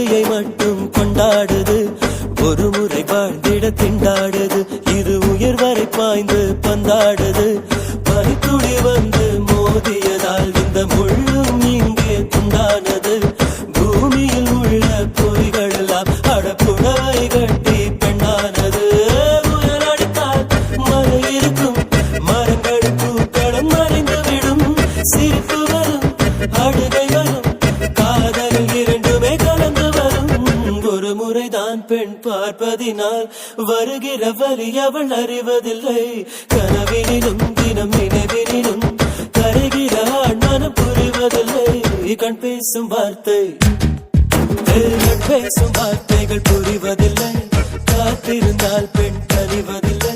தோல்வியை மட்டும் கொண்டாடுது, ஒரு முறை வாழ்ந்திட திண்டாடுது. இது உயிர் வரை பாய்ந்து பந்தாடுது, பனித்துளி வந்து மோதியதால் இந்த முள்ளும் இங்கே துண்டானது. பூமியில் உள்ள பொறிகள் எல்லாம் அடப்புடவை கட்டி பெண்ணானது. உயரடித்தால் மழை இருக்கும், மரங்கள் பூக்களும் மறைந்து விடும். சிரிப்பு வரும், அழுகை வரும், காதல் இரண்டுமே கலந்து வரும். ஒரு முறைதான் பெண் பார்ப்பதினால் வருகிற வலி அவள் அறிவதில்லை. கனவினிலும் தினம் நினைவினிலும் கரைகிற ஆண் மனம் புரிவதில்லை. கண் பேசும் வார்த்தை, பேசும் வார்த்தைகள் புரிவதில்லை. காத்திருந்தால் பெண் கனிவதில்லை.